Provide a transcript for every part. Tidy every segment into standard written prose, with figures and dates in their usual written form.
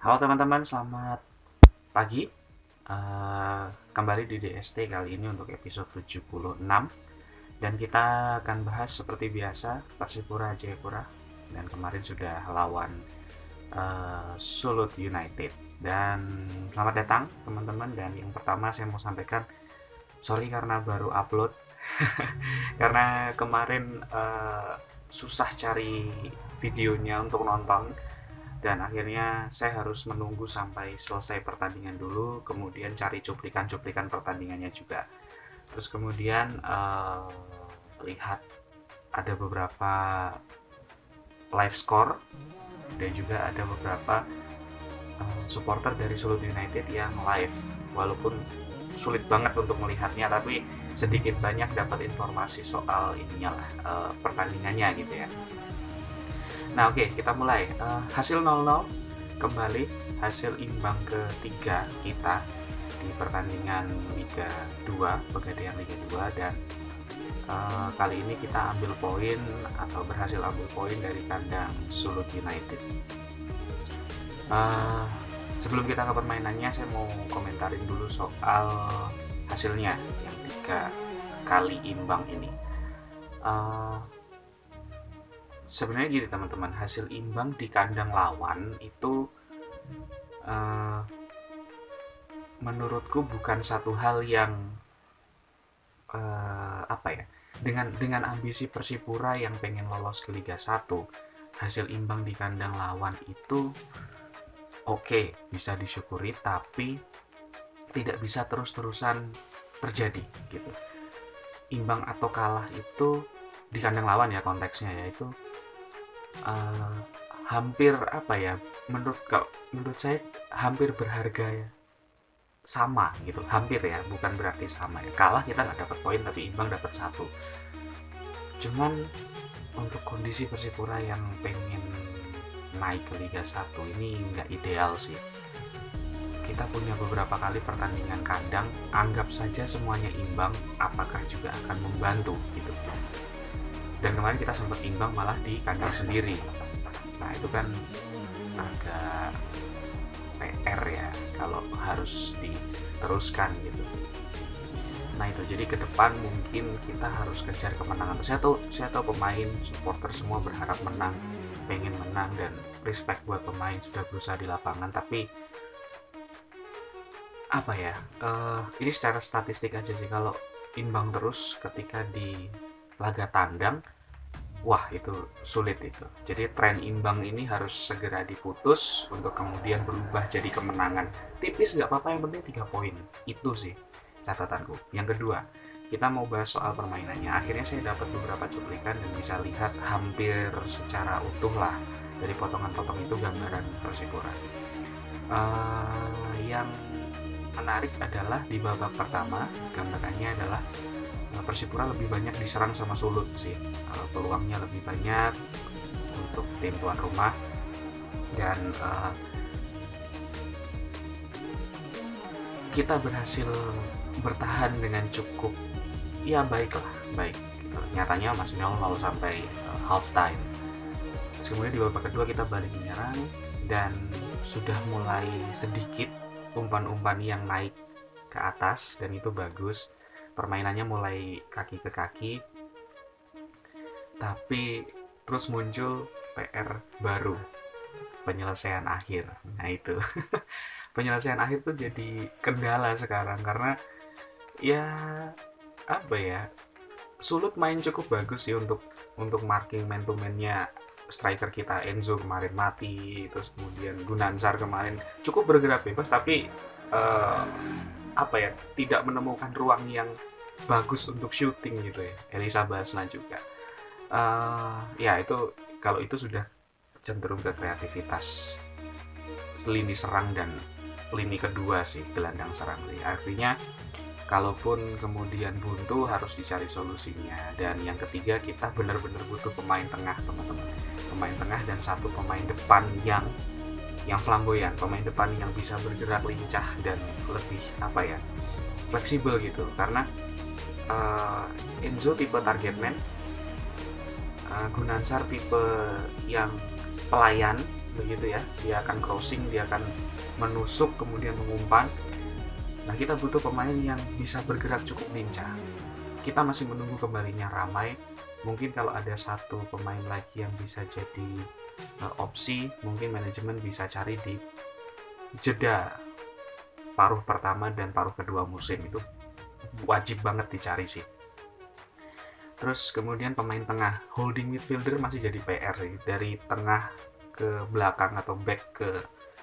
Halo teman-teman, selamat pagi. Kembali di DST kali ini untuk episode 76. Dan kita akan bahas seperti biasa Persipura Jayapura. Dan kemarin sudah lawan Sulut United. Dan selamat datang teman-teman. Dan yang pertama saya mau sampaikan, sorry karena baru upload. Karena kemarin susah cari videonya untuk nonton, dan akhirnya saya harus menunggu sampai selesai pertandingan dulu, kemudian cari cuplikan-cuplikan pertandingannya juga, terus kemudian lihat ada beberapa live score, dan juga ada beberapa supporter dari Sulut United yang live, walaupun sulit banget untuk melihatnya, tapi sedikit banyak dapat informasi soal ininya lah, pertandingannya gitu ya. Nah oke, kita mulai. Hasil 0-0 kembali, hasil imbang ketiga kita di pertandingan Liga 2, Pegadaian Liga 2, dan kali ini kita ambil poin atau berhasil ambil poin dari kandang Sulut United. Sebelum kita ke permainannya, saya mau komentarin dulu soal hasilnya yang 3 kali imbang ini. Sebenarnya gini teman-teman, hasil imbang di kandang lawan itu menurutku bukan satu hal yang dengan ambisi Persipura yang pengen lolos ke Liga 1, hasil imbang di kandang lawan itu oke, bisa disyukuri, tapi tidak bisa terus-terusan terjadi gitu. Imbang atau kalah itu di kandang lawan ya konteksnya, yaitu hampir menurut saya hampir berharga ya, sama gitu, hampir ya, bukan berarti sama ya. Kalah kita nggak dapat poin, tapi imbang dapat 1. Cuman untuk kondisi Persipura yang pengen naik ke Liga 1 ini nggak ideal sih. Kita punya beberapa kali pertandingan kandang, anggap saja semuanya imbang, apakah juga akan membantu gitu. Dan kemarin kita sempat imbang malah di kandang sendiri. Nah itu kan agak PR ya kalau harus diteruskan gitu. Nah itu, jadi ke depan mungkin kita harus kejar kemenangan. Saya tahu pemain, supporter semua berharap menang, pengen menang, dan respect buat pemain sudah berusaha di lapangan. Tapi ini secara statistik aja sih, kalau imbang terus ketika di laga tandang, wah itu sulit itu. Jadi tren imbang ini harus segera diputus untuk kemudian berubah jadi kemenangan. Tipis nggak apa-apa, yang penting 3 poin. Itu sih catatanku. Yang kedua, kita mau bahas soal permainannya. Akhirnya saya dapat beberapa cuplikan dan bisa lihat hampir secara utuh lah dari potongan-potong itu gambaran Persipura. Yang menarik adalah di babak pertama, gambarannya adalah Persipura lebih banyak diserang sama Sulut sih, peluangnya lebih banyak untuk tim tuan rumah, dan kita berhasil bertahan dengan cukup ya baik. Nyatanya masih 0-0 sampai half time. Kemudian di babak kedua kita balik menyerang dan sudah mulai sedikit umpan-umpan yang naik ke atas, dan itu bagus. Permainannya mulai kaki ke kaki, tapi terus muncul PR baru, penyelesaian akhir. Nah itu penyelesaian akhir tuh jadi kendala sekarang, karena Sulut main cukup bagus sih untuk marking man to man-nya. Striker kita Enzo kemarin mati, terus kemudian Gunanzar kemarin cukup bergerak bebas, tapi tidak menemukan ruang yang bagus untuk shooting gitu ya. Elisa Basna juga itu, kalau itu sudah cenderung ke kreativitas lini serang dan lini kedua sih, gelandang serang sih. Artinya kalaupun kemudian buntu harus dicari solusinya. Dan yang ketiga, kita benar-benar butuh pemain tengah teman-teman, pemain tengah dan satu pemain depan yang flamboyan, pemain depan yang bisa bergerak lincah dan lebih fleksibel gitu. Karena Enzo tipe target man, Gunanzar tipe yang pelayan, begitu ya. Dia akan crossing, dia akan menusuk kemudian mengumpan. Nah, kita butuh pemain yang bisa bergerak cukup lincah. Kita masih menunggu kembalinya Ramai. Mungkin kalau ada satu pemain lagi yang bisa jadi opsi, mungkin manajemen bisa cari di jeda paruh pertama dan paruh kedua musim. Itu wajib banget dicari sih. Terus kemudian pemain tengah, holding midfielder masih jadi PR sih. Dari tengah ke belakang atau back ke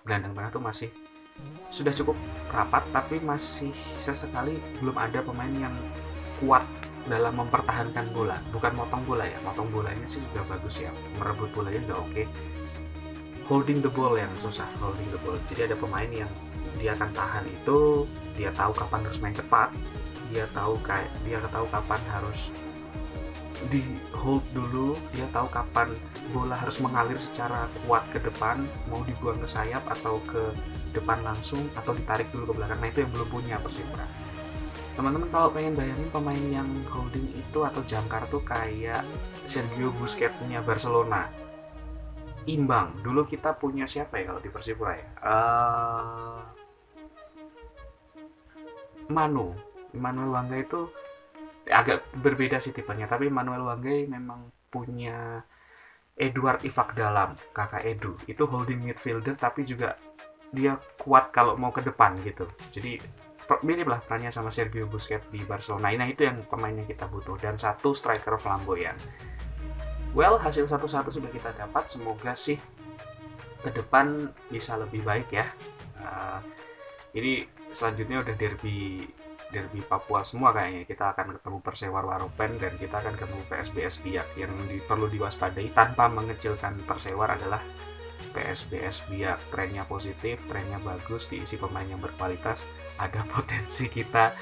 gelandang tengah tuh masih sudah cukup rapat, tapi masih sesekali belum ada pemain yang kuat dalam mempertahankan bola. Bukan motong bola ya, motong bolanya sih sudah bagus ya, merebut bolanya udah oke. Holding the ball yang susah, holding the ball. Jadi ada pemain yang dia akan tahan itu, dia tahu kapan harus main cepat, dia tahu kapan harus di hold dulu, dia tahu kapan bola harus mengalir secara kuat ke depan, mau dibuang ke sayap atau ke depan langsung atau ditarik dulu ke belakang. Nah, itu yang belum punya Persipura. Teman-teman kalau pengen bayangin pemain yang holding itu atau jangkar tuh kayak Sergio Busquets-nya Barcelona. Imbang. Dulu kita punya siapa ya kalau di Persipura ya? Manuel Wanggai itu agak berbeda sih tipenya, tapi Manuel Wanggai memang punya Edward Ifak Dalam, kakak Edu. Itu holding midfielder tapi juga dia kuat kalau mau ke depan gitu. Jadi mirip lah perannya sama Sergio Busquets di Barcelona. Nah, itu yang pemainnya kita butuh. Dan satu striker flamboyan. Well, hasil 1-1 sudah kita dapat. Semoga sih ke depan bisa lebih baik ya. Ini selanjutnya udah derby Papua semua kayaknya. Kita akan ketemu Persewar Waropen dan kita akan ketemu PSBS Biak. Yang perlu diwaspadai tanpa mengecilkan Persewar adalah PSBS Biak. Trennya positif, trennya bagus, diisi pemain yang berkualitas. Ada potensi kita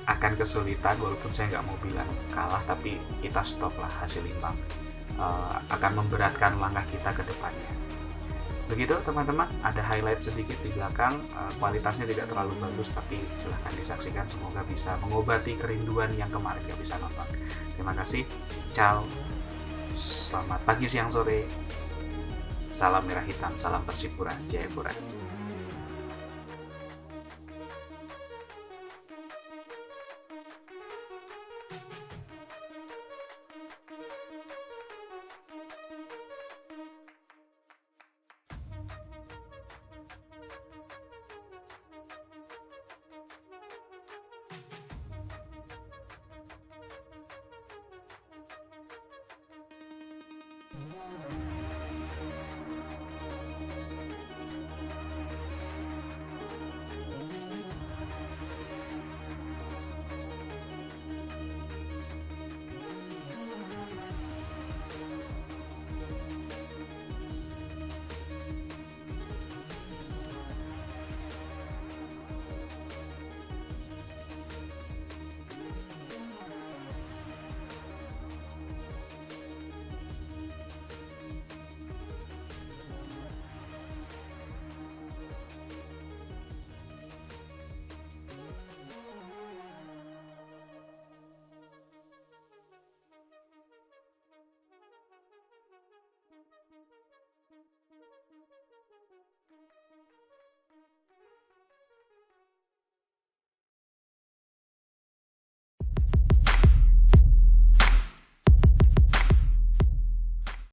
akan kesulitan, walaupun saya nggak mau bilang kalah, tapi kita stop lah hasil imbang. Akan memberatkan langkah kita ke depannya. Begitu teman-teman, ada highlight sedikit di belakang, kualitasnya tidak terlalu bagus, tapi silahkan disaksikan, semoga bisa mengobati kerinduan yang kemarin gak bisa nonton. Terima kasih, ciao, selamat pagi, siang, sore, salam merah hitam, salam Persipura Jayapura.